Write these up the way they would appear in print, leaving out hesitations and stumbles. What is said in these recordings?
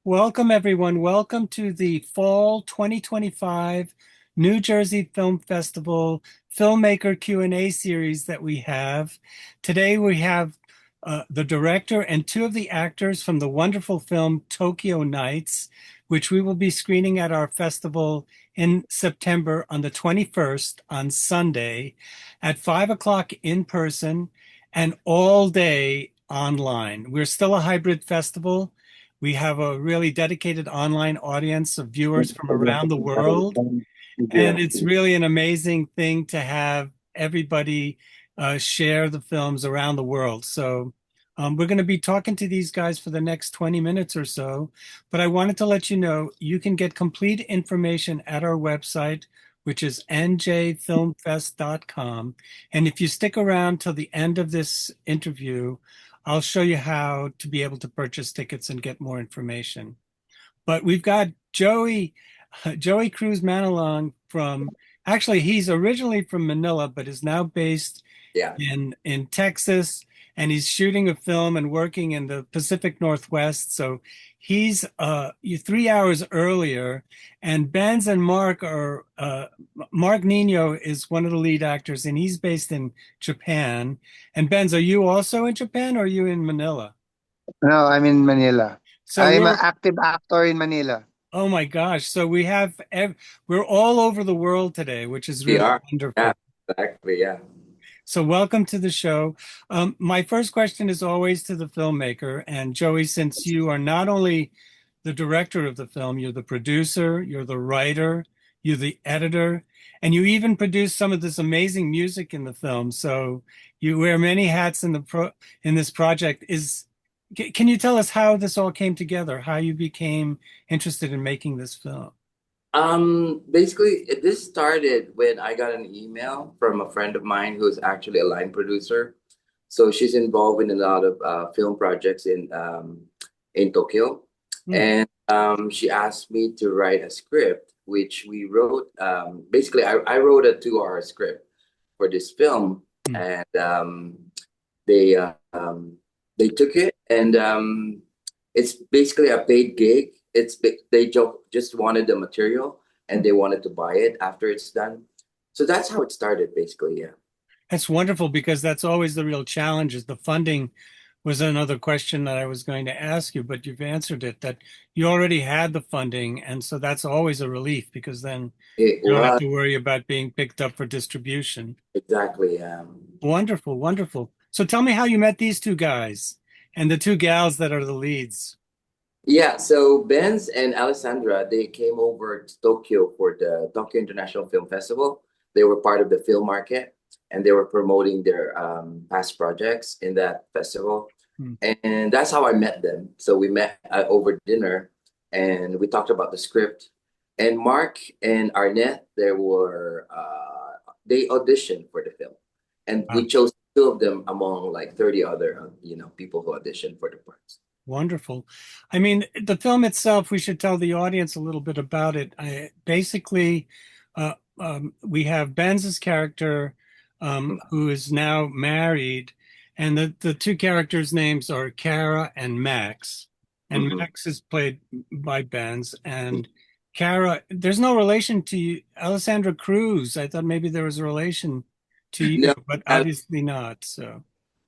Welcome, everyone. Welcome to the Fall 2025 New Jersey Film Festival Filmmaker Q&A series that we have. Today we have the director and two of the actors from the wonderful film Tokyo Nights, which we will be screening at our festival in September on the 21st on Sunday at 5 o'clock in person and all day online. We're still a hybrid festival. We have a really dedicated online audience of viewers from around the world. And it's really an amazing thing to have everybody share the films around the world. So we're going to be talking to these guys for the next 20 minutes or so. But I wanted to let you know you can get complete information at our website, which is njfilmfest.com. And if you stick around till the end of this interview, I'll show you how to be able to purchase tickets and get more information. But we've got Joey Cruz Manalang actually, he's originally from Manila, but is now based Yeah. in Texas, and he's shooting a film and working in the Pacific Northwest. So he's 3 hours earlier, and Benz and Mark Niño is one of the lead actors, and he's based in Japan. And Benz, are you also in Japan or are you in Manila? No, I'm in Manila. So I'm we're an active actor in Manila. Oh my gosh. So we're all over the world today, which is We really are. Yeah, wonderful. exactly. Yeah. So welcome to the show. My first question is always to the filmmaker. And Joey, since you are not only the director of the film, you're the producer, you're the writer, you're the editor, and you even produce some of this amazing music in the film. So you wear many hats in this project. Can you tell us how this all came together, how you became interested in making this film? Basically, this started when I got an email from a friend of mine who's actually a line producer. So she's involved in a lot of film projects in Tokyo, Hmm. and she asked me to write a script, which we wrote. Basically, I wrote a 2 hour script for this film, Hmm. and they uh, um, they took it, and it's basically a paid gig. Just wanted the material, and they wanted to buy it after it's done. So that's how it started, basically. Yeah. That's wonderful because that's always the real challenge is the funding was another question that I was going to ask you, but you've answered it that you already had the funding. And so that's always a relief because then It you don't have was to worry about being picked up for distribution. exactly. Wonderful, wonderful. So tell me how you met these two guys and the two gals that are the leads. Yeah, so Benz and Alessandra, they came over to Tokyo for the Tokyo International Film Festival. They were part of the film market, and they were promoting their past projects in that festival. Hmm. And that's how I met them. So we met over dinner, and we talked about the script. And Mark and Arnett, they auditioned for the film, and Wow. we chose two of them among like 30 other people who auditioned for the parts. Wonderful. I mean, the film itself, we should tell the audience a little bit about it. Basically, we have Benz's character, who is now married, and the two characters' names are Kara and Max. And Mhm. Max is played by Benz, and Kara, there's no relation to you, Alessandra Cruz. I thought maybe there was a relation to you, No, but obviously not. So.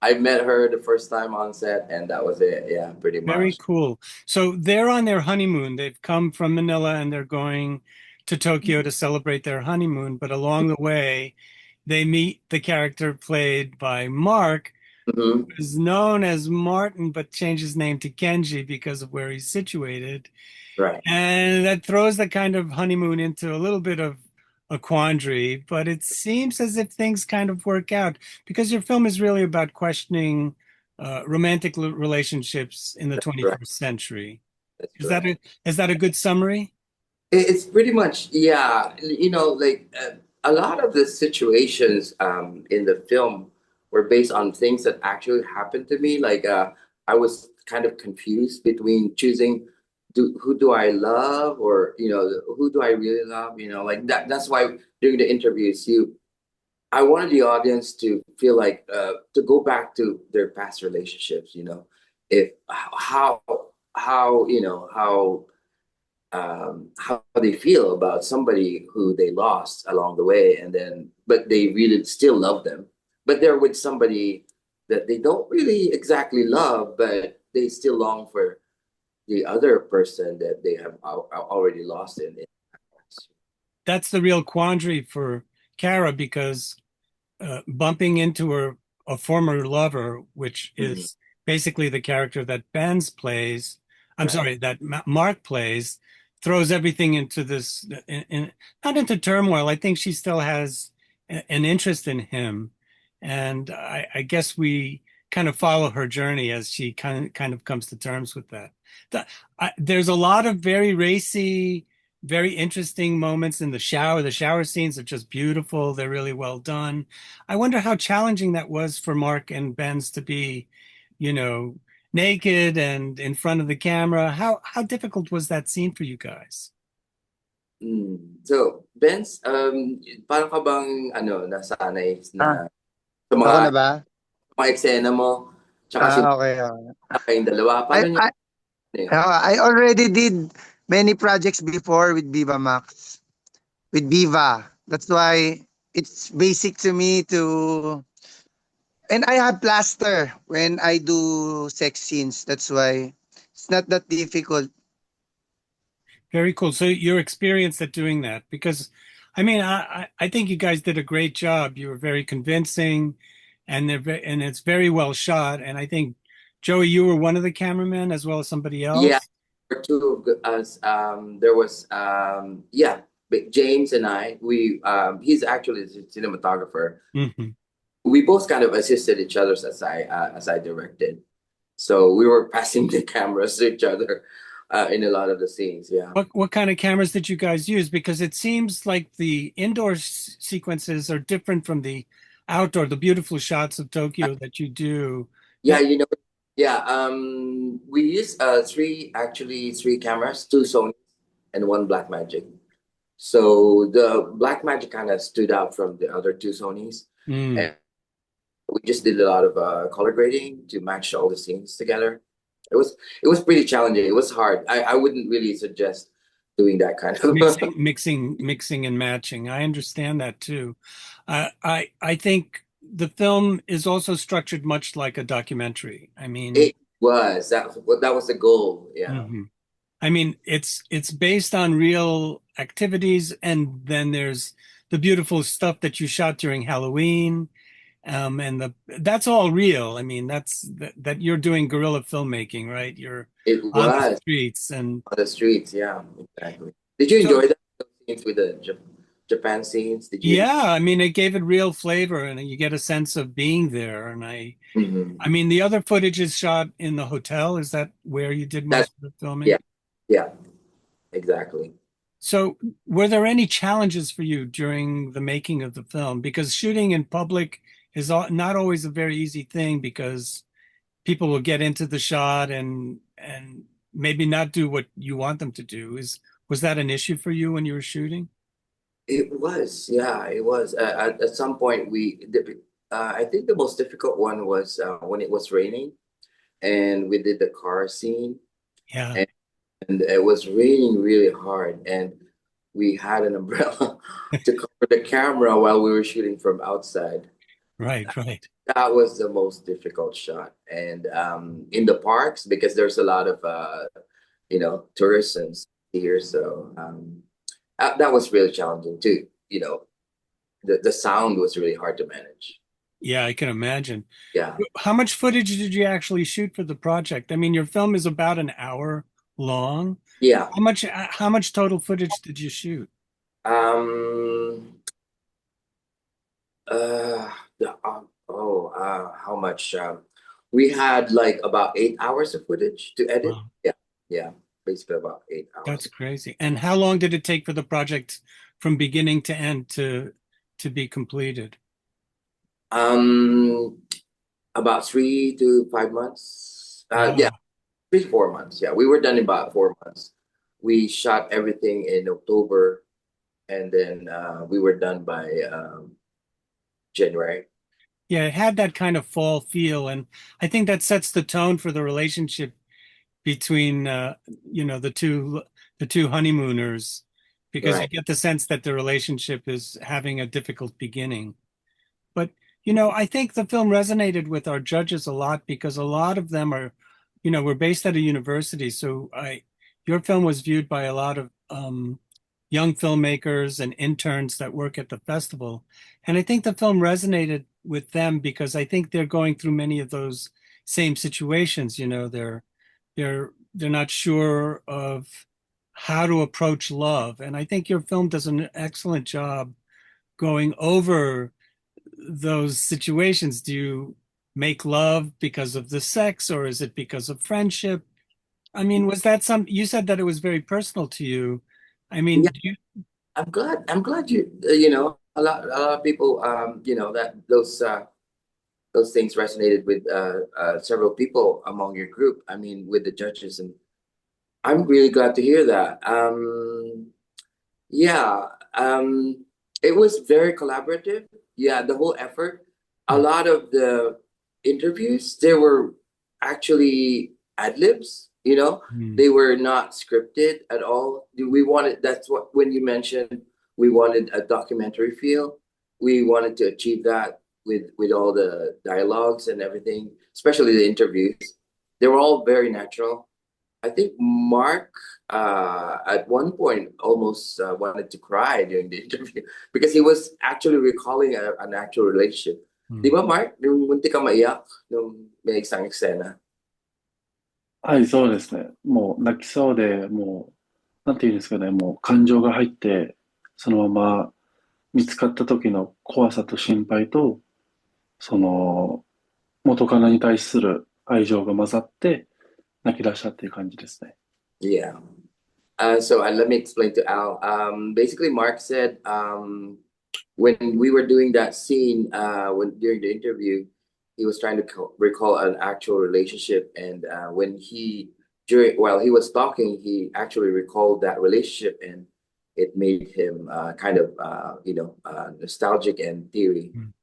I met her the first time on set, and that was it. Yeah, pretty Very much. cool. So they're on their honeymoon. They've come from Manila and they're going to Tokyo to celebrate their honeymoon. But along the way, they meet the character played by Mark, who Hmm. is known as Martin, but changed his name to Kenji because of where he's situated. Right. And that throws the kind of honeymoon into a little bit of a quandary. But it seems as if things kind of work out because your film is really about questioning romantic relationships in the That's right. 21st century. That's Is that right. a good summary? It's pretty much, yeah. Like a lot of the situations in the film were based on things that actually happened to me. Like I was kind of confused between choosing who do I love or who do I really love. Like that. That's why during the interviews, I wanted the audience to feel like to go back to their past relationships. If how how they feel about somebody who they lost along the way, and then but they really still love them, but they're with somebody that they don't really exactly love, but they still long for the other person that they have already lost in. That's the real quandary for Kara because bumping into a former lover, which Mhm. is basically the character that Benz plays, I'm Right. sorry, that Mark plays, throws everything into this, not into turmoil. I think she still has an interest in him. And I guess we kind of follow her journey as she kind of comes to terms with that. There's a lot of very racy, very interesting moments in the shower. The shower scenes are just beautiful. They're really well done. I wonder how challenging that was for Mark and Benz to be, you know, naked and in front of the camera. How difficult was that scene for you guys? So, Benz, paano ka bang nasanay Ah, na sa ako na ba? mga eksena mo, tsaka Okay, okay. kayong dalawa? I, Paano niyo I, yun? I already did many projects before with Viva Max, with Viva. That's why it's basic to me to, and I have plaster when I do sex scenes. That's why it's not that difficult. Very cool. So your experience at doing that, because I mean, I think you guys did a great job. You were very convincing, and and it's very well shot. And I think Joey, you were one of the cameramen as well as somebody Yeah, else. for two of us, there was yeah, but James and I, we he's actually a cinematographer. Hmm. We both kind of assisted each other as I directed. So we were passing the cameras to each other in a lot of the scenes. Yeah. What kind of cameras did you guys use? Because it seems like the indoor sequences are different from the outdoor, the beautiful shots of Tokyo that you do. Yeah, yeah. We used three cameras, two Sony and one Blackmagic. So the Blackmagic kind of stood out from the other two Sonys, Mm. and we just did a lot of color grading to match all the scenes together. It was pretty challenging. It was hard. I wouldn't really suggest doing that kind of. Mixing and matching. I understand that too. I think the film is also structured much like a documentary. I mean, It was that was the goal. Yeah. mhm. I mean, it's based on real activities, and then there's the beautiful stuff that you shot during Halloween, and that's all real. I mean, that you're doing guerrilla filmmaking, right? You're It on the was streets, and on the streets. Yeah, exactly. Did you so enjoy that scenes with the Japan scenes? Did you? yeah, I mean, it gave it real flavor, and you get a sense of being there. And I Mhm. mean, the other footage is shot in the hotel. Is that where you did That most of the filming? yeah, yeah, exactly. So, were there any challenges for you during the making of the film? Because shooting in public is not always a very easy thing because people will get into the shot and maybe not do what you want them to do. Was that an issue for you when you were shooting? It was, yeah, it was. At some point, I think the most difficult one was when it was raining and we did the car scene, Yeah, and, and it was raining really hard, and we had an umbrella to cover the camera while we were shooting from outside. right, right. That was the most difficult shot. And in the parks, because there's a lot of tourists and here, so that was really challenging too. The sound was really hard to manage. Yeah, I can imagine. Yeah, How much footage did you actually shoot for the project? I mean, your film is about an hour long. yeah. How much total footage did you shoot? Um, how much? We had like about 8 hours of footage to edit. Wow, Yeah, yeah, basically about 8 hours. that's crazy. And how long did it take for the project from beginning to end to be completed? Um, about 3 to 5 months. Yeah, Wow, 3 to 4 months. Yeah, we were done in about 4 months. We shot everything in October, and then we were done by January. yeah, it had that kind of fall feel, and I think that sets the tone for the relationship between the two honeymooners, because you Right. get the sense that the relationship is having a difficult beginning. But I think the film resonated with our judges a lot because a lot of them are, we're based at a university, so your film was viewed by a lot of young filmmakers and interns that work at the festival. And I think the film resonated with them because I think they're going through many of those same situations. They're not sure of how to approach love. And I think your film does an excellent job going over those situations. Do you make love because of the sex, or is it because of friendship? I mean, was that you said that it was very personal to you. I mean, Yeah, I'm glad a lot of people that those things resonated with several people among your group. I mean, with the judges, and I'm really glad to hear that. Yeah, it was very collaborative. Yeah, the whole effort. A lot of the interviews, they were actually ad libs. mm, They were not scripted at all. We wanted, that's what, when you mentioned we wanted a documentary feel, we wanted to achieve that with all the dialogues and everything, especially the interviews. They were all very natural. I think Mark at one point almost wanted to cry during the interview because he was actually recalling an actual relationship. Di mm. ba, Mark? Yung munti ka maiyak nung may isang eksena. はい、そうですね。もう泣きそうで、もう、なんていうんですかね、もう感情が入って、そのまま見つかった時の怖さと心配と、その元カノに対する愛情が混ざって泣き出したっていう感じですね。Yeah. So let me explain to Al. Basically, Mark said when we were doing that scene, when during the interview, he was trying to recall an actual relationship, and when while he was talking, he actually recalled that relationship, and it made him kind of nostalgic and teary. Mm.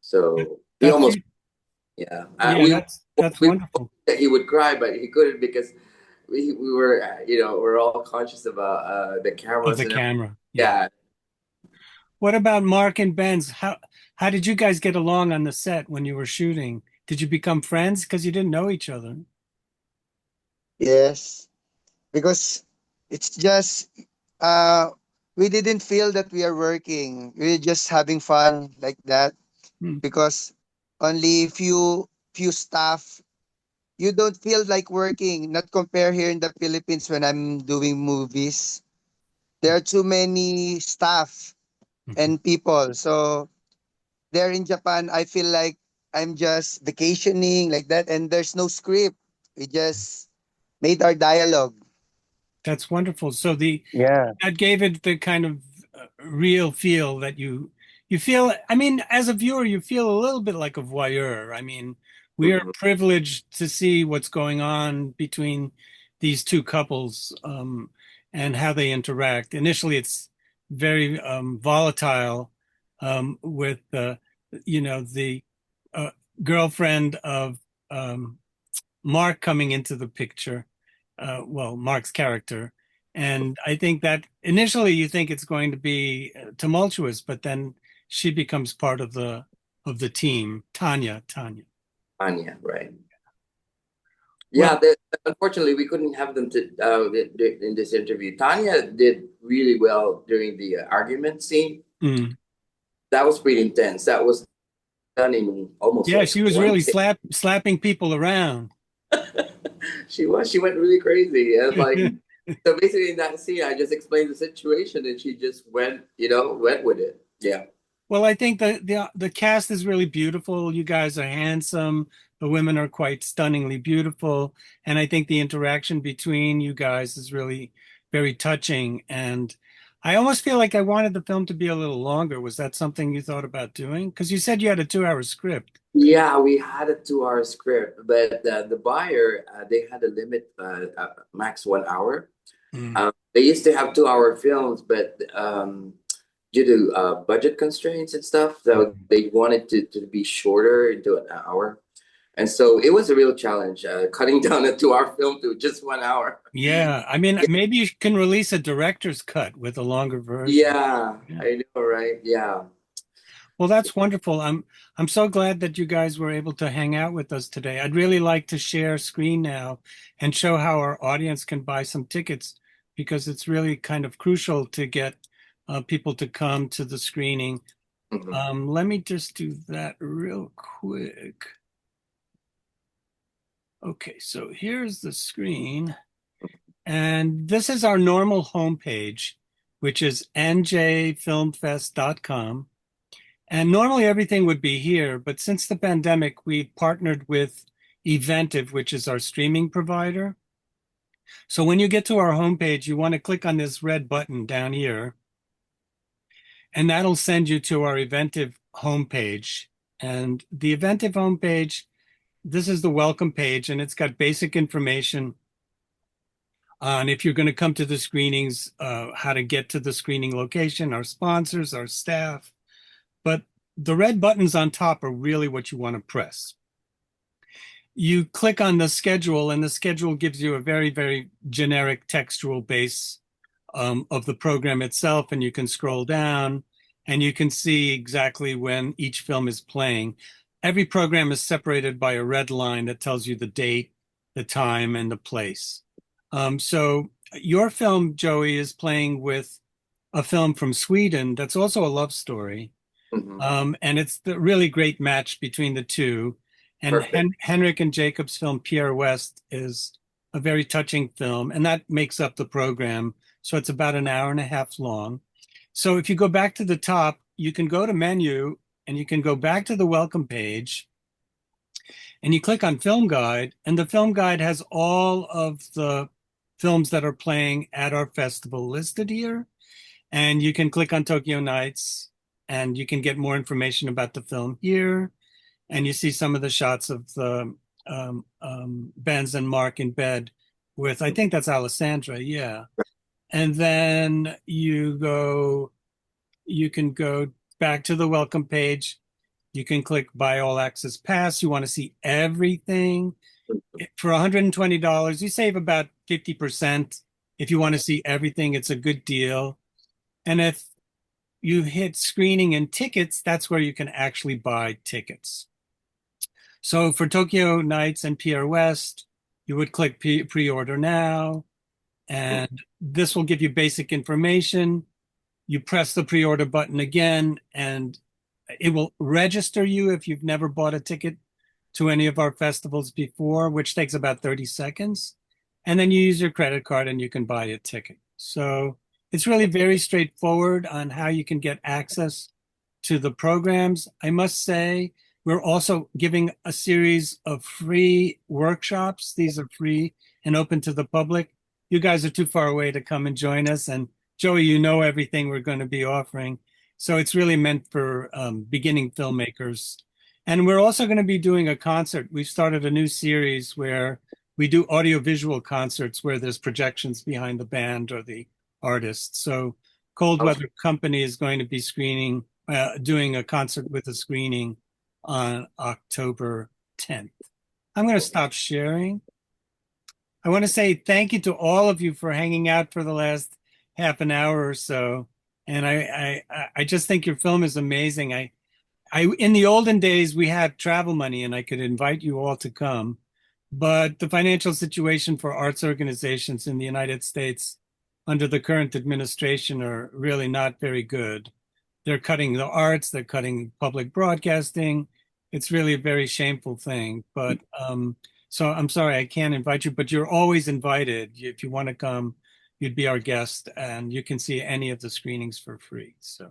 So he That's almost, yeah. yeah, that's We wonderful. hoped that he would cry, but he couldn't because we were we're all conscious about the Of cameras the and camera. Yeah. yeah. What about Mark and Benz? How did you guys get along on the set when you were shooting? Did you become friends because you didn't know each other? Yes, because it's just uh we didn't feel that we are working. We're just having fun like that Hmm. because only few staff. You don't feel like working. Not compare here in the Philippines when I'm doing movies. There are too many staff Mhm. and people. So there in Japan, I feel like I'm just vacationing like that, and there's no script. We just made our dialogue. That's wonderful. So Yeah. that gave it the kind of real feel that you feel. I mean, as a viewer, you feel a little bit like a voyeur. I mean, we are Mhm. privileged to see what's going on between these two couples, and how they interact. Initially, it's very volatile, with the uh, girlfriend of um, Mark coming into the picture, well, Mark's character. And I think that initially you think it's going to be tumultuous, but then she becomes part of the team. Tanya. Anya, right? Well, Yeah, unfortunately, we couldn't have them in this interview. Tanya did really well during the argument scene. mm, That was pretty intense. That was done in almost yeah, like she was one really take. slapping people around. She went really crazy, and like so basically in that scene, I just explained the situation, and she just went with it. Yeah. Well, I think the cast is really beautiful. You guys are handsome. The women are quite stunningly beautiful, and I think the interaction between you guys is really very touching. And I almost feel like I wanted the film to be a little longer. Was that something you thought about doing? Because you said you had a 2 hour script. Yeah, we had a 2 hour script, but the buyer they had a limit, max 1 hour. Mm, They used to have 2 hour films, but due to budget constraints and stuff, so mm, they wanted to be shorter into an hour. And so it was a real challenge, cutting down a 2 hour film to just 1 hour. Yeah, I mean, maybe you can release a director's cut with a longer version. Yeah, I know, right? Yeah. Well, that's wonderful. I'm so glad that you guys were able to hang out with us today. I'd really like to share screen now and show how our audience can buy some tickets because it's really kind of crucial to get people to come to the screening. Let me just do that real quick. Okay, so here's the screen. And this is our normal homepage, which is njfilmfest.com. And normally everything would be here, but since the pandemic, we partnered with Eventive, which is our streaming provider. So when you get to our homepage, you want to click on this red button down here, and that'll send you to our Eventive homepage. And the Eventive homepage, this is the welcome page, and it's got basic information on if you're going to come to the screenings, how to get to the screening location, our sponsors, our staff. But the red buttons on top are really what you want to press. You click on the schedule, and the schedule gives you a very, very generic textual base of the program itself, and you can scroll down, and you can see exactly when each film is playing. Every program is separated by a red line that tells you the date, the time, and the place. So your film, Joey, is playing with a film from Sweden that's also a love story. And it's the really great match between the two. And Henrik and Jakob's film, Pierre West, is a very touching film, and that makes up the program. So it's about an hour and a half long. So if you go back to the top, you can go to menu, and you can go back to the welcome page, and you click on Film Guide, and the Film Guide has all of the films that are playing at our festival listed here. And you can click on Tokyo Nights, and you can get more information about the film here. And you see some of the shots of the Benz and Mark in bed with, I think that's Alessandra, yeah. And then you can go back to the welcome page. You can click Buy All Access Pass. You want to see everything. For $120, you save about 50%. If you want to see everything, it's a good deal. And if you hit screening and tickets, that's where you can actually buy tickets. So for Tokyo Nights and Pierre West, you would click pre-order now, and this will give you basic information. You press the pre-order button again, and it will register you if you've never bought a ticket to any of our festivals before, which takes about 30 seconds. And then you use your credit card and you can buy a ticket. So it's really very straightforward on how you can get access to the programs. I must say, we're also giving a series of free workshops. These are free and open to the public. You guys are too far away to come and join us. And Joey, you know everything we're going to be offering. So it's really meant for beginning filmmakers. And we're also going to be doing a concert. We've started a new series where we do audiovisual concerts where there's projections behind the band or the artist. So Cold Weather Company is going to be doing a concert with a screening on October 10th. I'm going to stop sharing. I want to say thank you to all of you for hanging out for the last half an hour or so. And I just think your film is amazing. In the olden days, we had travel money and I could invite you all to come. But the financial situation for arts organizations in the United States under the current administration are really not very good. They're cutting the arts, they're cutting public broadcasting. It's really a very shameful thing. But so I'm sorry, I can't invite you, but you're always invited. If you want to come, you'd be our guest, and you can see any of the screenings for free. So,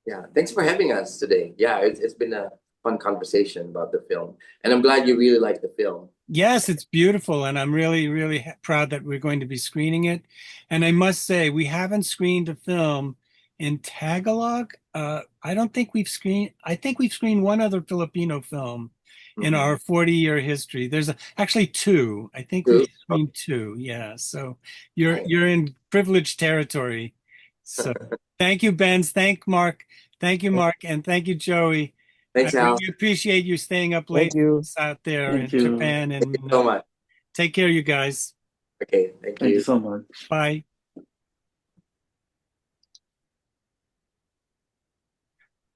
yeah, thanks for having us today. Yeah, it's been a fun conversation about the film, and I'm glad you really like the film. Yes, it's beautiful, and I'm really, really proud that we're going to be screening it. And I must say, we haven't screened a film in Tagalog. I don't think we've screened. I think we've screened one other Filipino film in our 40-year history. There's actually two. I think we've screened two. Yeah. So you're in privileged territory. So thank you, Benz. Thank you, Mark, and thank you, Joey. Thanks, I Al. really appreciate you staying up late Thank you. out there Thank in you. Japan. Thank And you so much. take care, you guys. Okay, thank Thank you you. so much. Bye.